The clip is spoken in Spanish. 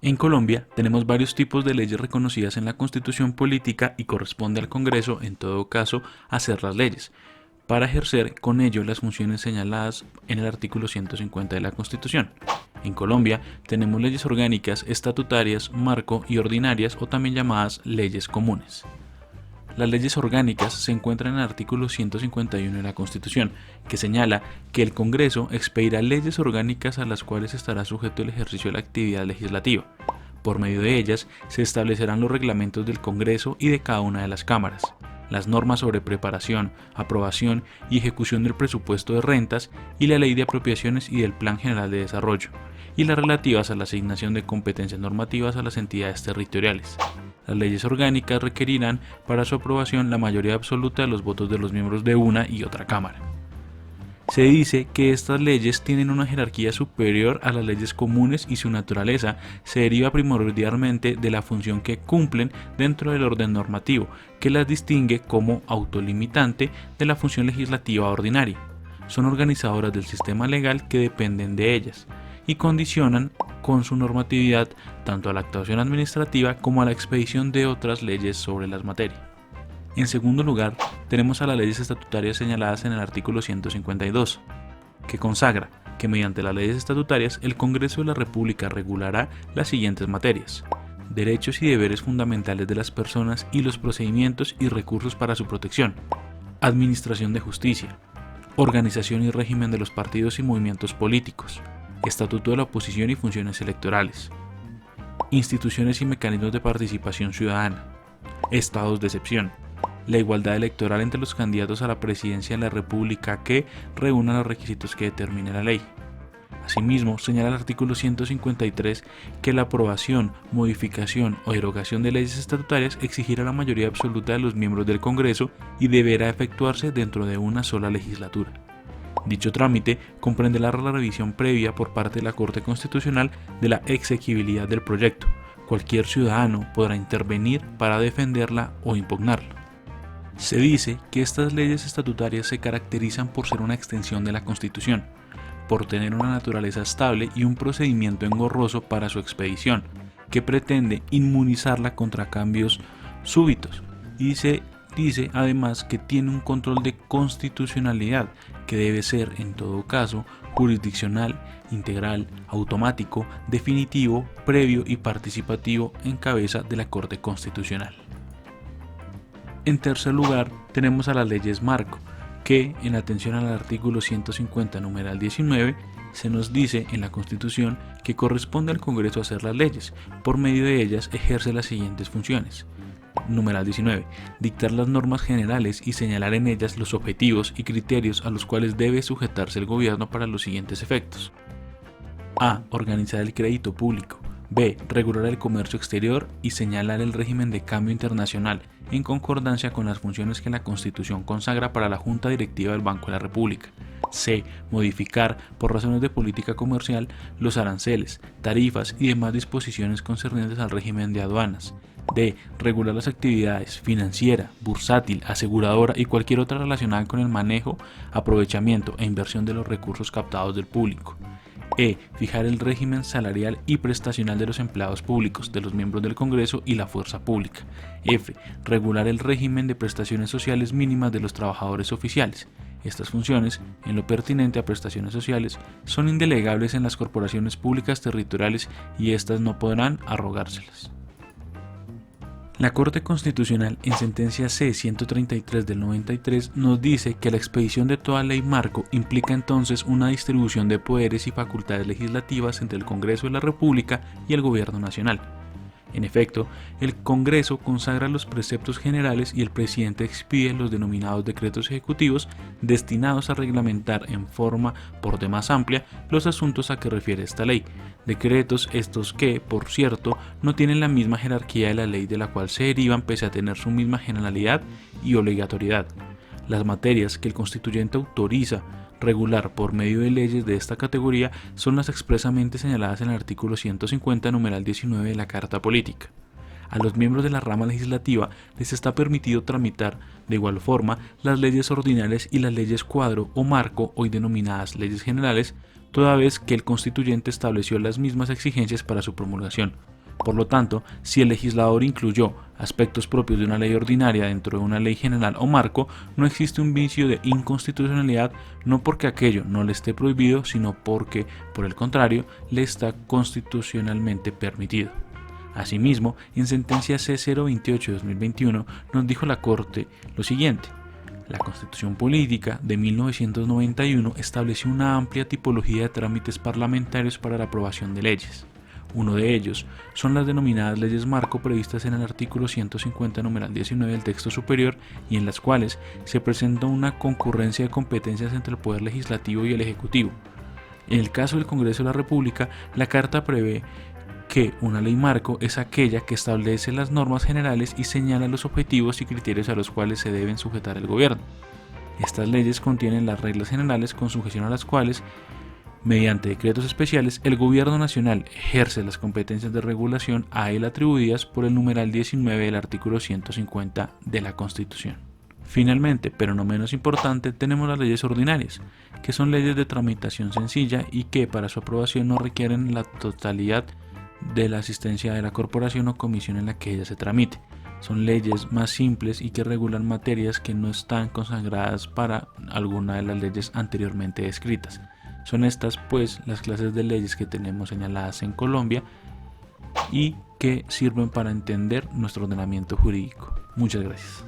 En Colombia tenemos varios tipos de leyes reconocidas en la Constitución política y corresponde al Congreso, en todo caso, hacer las leyes, para ejercer con ello las funciones señaladas en el artículo 150 de la Constitución. En Colombia tenemos leyes orgánicas, estatutarias, marco y ordinarias, o también llamadas leyes comunes. Las leyes orgánicas se encuentran en el artículo 151 de la Constitución, que señala que el Congreso expedirá leyes orgánicas a las cuales estará sujeto el ejercicio de la actividad legislativa. Por medio de ellas se establecerán los reglamentos del Congreso y de cada una de las cámaras, las normas sobre preparación, aprobación y ejecución del presupuesto de rentas y la ley de apropiaciones y del Plan General de Desarrollo, y las relativas a la asignación de competencias normativas a las entidades territoriales. Las leyes orgánicas requerirán para su aprobación la mayoría absoluta de los votos de los miembros de una y otra cámara. Se dice que estas leyes tienen una jerarquía superior a las leyes comunes y su naturaleza se deriva primordialmente de la función que cumplen dentro del orden normativo, que las distingue como autolimitante de la función legislativa ordinaria. Son organizadoras del sistema legal que dependen de ellas y condicionan con su normatividad tanto a la actuación administrativa como a la expedición de otras leyes sobre las materias. En segundo lugar, tenemos a las leyes estatutarias señaladas en el artículo 152, que consagra que mediante las leyes estatutarias el Congreso de la República regulará las siguientes materias: derechos y deberes fundamentales de las personas y los procedimientos y recursos para su protección, administración de justicia, organización y régimen de los partidos y movimientos políticos, estatuto de la oposición y funciones electorales, instituciones y mecanismos de participación ciudadana, estados de excepción, la igualdad electoral entre los candidatos a la presidencia de la República que reúnan los requisitos que determine la ley. Asimismo, señala el artículo 153 que la aprobación, modificación o derogación de leyes estatutarias exigirá la mayoría absoluta de los miembros del Congreso y deberá efectuarse dentro de una sola legislatura. Dicho trámite comprende la revisión previa por parte de la Corte Constitucional de la exequibilidad del proyecto. Cualquier ciudadano podrá intervenir para defenderla o impugnarla. Se dice que estas leyes estatutarias se caracterizan por ser una extensión de la Constitución, por tener una naturaleza estable y un procedimiento engorroso para su expedición, que pretende inmunizarla contra cambios súbitos, y se dice además que tiene un control de constitucionalidad que debe ser, en todo caso, jurisdiccional, integral, automático, definitivo, previo y participativo en cabeza de la Corte Constitucional. En tercer lugar, tenemos a las leyes marco, que, en atención al artículo 150, numeral 19, se nos dice en la Constitución que corresponde al Congreso hacer las leyes. Por medio de ellas ejerce las siguientes funciones. Numeral 19. Dictar las normas generales y señalar en ellas los objetivos y criterios a los cuales debe sujetarse el gobierno para los siguientes efectos. A. Organizar el crédito público. B. Regular el comercio exterior y señalar el régimen de cambio internacional en concordancia con las funciones que la Constitución consagra para la Junta Directiva del Banco de la República. C. Modificar, por razones de política comercial, los aranceles, tarifas y demás disposiciones concernientes al régimen de aduanas. D. Regular las actividades financiera, bursátil, aseguradora y cualquier otra relacionada con el manejo, aprovechamiento e inversión de los recursos captados del público. E. Fijar el régimen salarial y prestacional de los empleados públicos, de los miembros del Congreso y la fuerza pública. F. Regular el régimen de prestaciones sociales mínimas de los trabajadores oficiales. Estas funciones, en lo pertinente a prestaciones sociales, son indelegables en las corporaciones públicas territoriales y éstas no podrán arrogárselas. La Corte Constitucional, en sentencia C-133 del 93, nos dice que la expedición de toda ley marco implica entonces una distribución de poderes y facultades legislativas entre el Congreso de la República y el Gobierno Nacional. En efecto, el Congreso consagra los preceptos generales y el presidente expide los denominados decretos ejecutivos destinados a reglamentar en forma por demás amplia los asuntos a que refiere esta ley. Decretos estos que, por cierto, no tienen la misma jerarquía de la ley de la cual se derivan pese a tener su misma generalidad y obligatoriedad. Las materias que el constituyente autoriza regular por medio de leyes de esta categoría son las expresamente señaladas en el artículo 150, numeral 19 de la Carta Política. A los miembros de la rama legislativa les está permitido tramitar de igual forma las leyes ordinarias y las leyes cuadro o marco, hoy denominadas leyes generales, toda vez que el constituyente estableció las mismas exigencias para su promulgación. Por lo tanto, si el legislador incluyó aspectos propios de una ley ordinaria dentro de una ley general o marco, no existe un vicio de inconstitucionalidad, no porque aquello no le esté prohibido, sino porque, por el contrario, le está constitucionalmente permitido. Asimismo, en sentencia C028-2021 nos dijo la Corte lo siguiente: la Constitución Política de 1991 estableció una amplia tipología de trámites parlamentarios para la aprobación de leyes. Uno de ellos son las denominadas leyes marco previstas en el artículo 150 numeral 19 del texto superior, y en las cuales se presenta una concurrencia de competencias entre el Poder Legislativo y el Ejecutivo. En el caso del Congreso de la República, la Carta prevé que una ley marco es aquella que establece las normas generales y señala los objetivos y criterios a los cuales se deben sujetar el gobierno. Estas leyes contienen las reglas generales con sujeción a las cuales, mediante decretos especiales, el Gobierno Nacional ejerce las competencias de regulación a él atribuidas por el numeral 19 del artículo 150 de la Constitución. Finalmente, pero no menos importante, tenemos las leyes ordinarias, que son leyes de tramitación sencilla y que para su aprobación no requieren la totalidad de la asistencia de la corporación o comisión en la que ella se tramite. Son leyes más simples y que regulan materias que no están consagradas para alguna de las leyes anteriormente descritas. Son estas, pues, las clases de leyes que tenemos señaladas en Colombia y que sirven para entender nuestro ordenamiento jurídico. Muchas gracias.